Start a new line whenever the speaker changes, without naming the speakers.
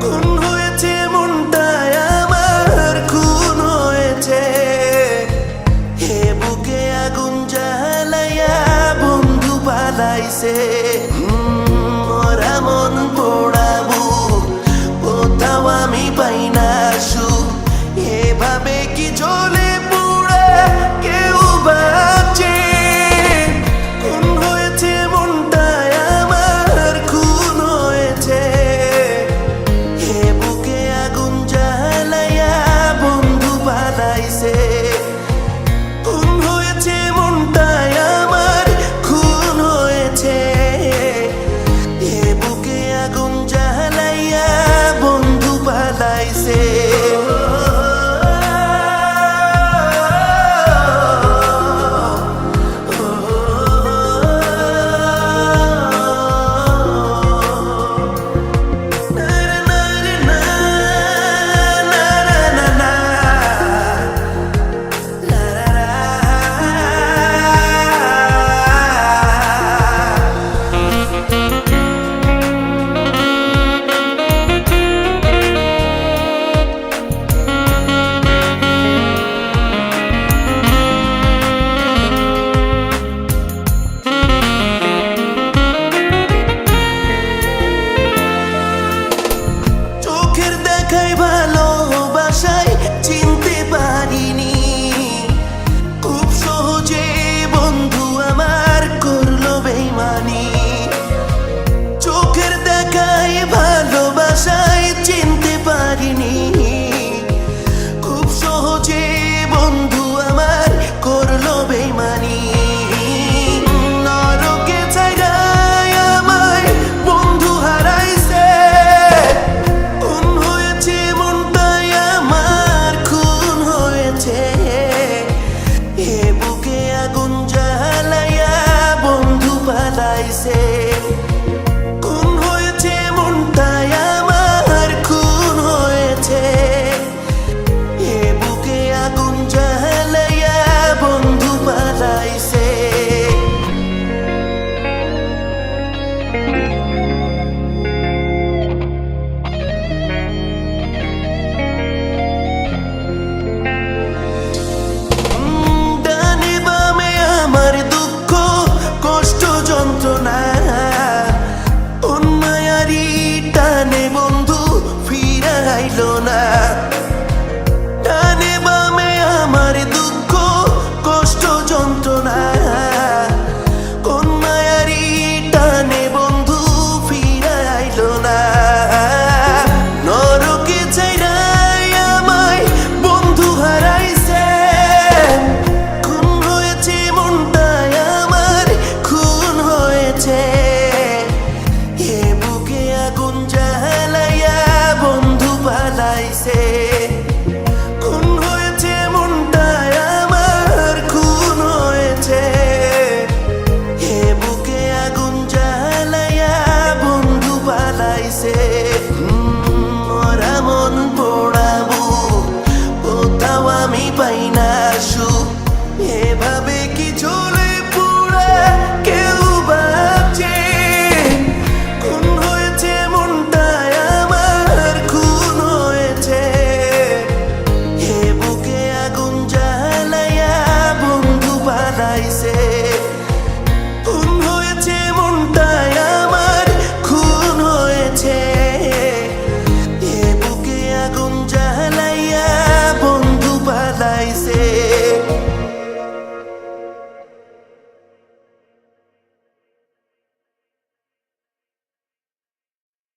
খুন হয়েছে মনটায় আমার, খুন হয়েছে। হে বুকে আগুন জ্বালাইয়া বন্ধু পালাইছে। মরা মন পোড়াবো, কোথাও আমি পাই না সুখ। এভাবে কি জ্বলে পুড়ে কেউ বাঁচে? খুন হয়েছে মনটায় আমার, খুন হয়েছে। হে বুকে আগুন জ্বালাইয়া বন্ধু পালাইছে। খুন হয়েছে মনটায় আমার, খুন হয়েছে। হে বুকে আগুন জ্বালাইয়া বন্ধু পালাইছে। Say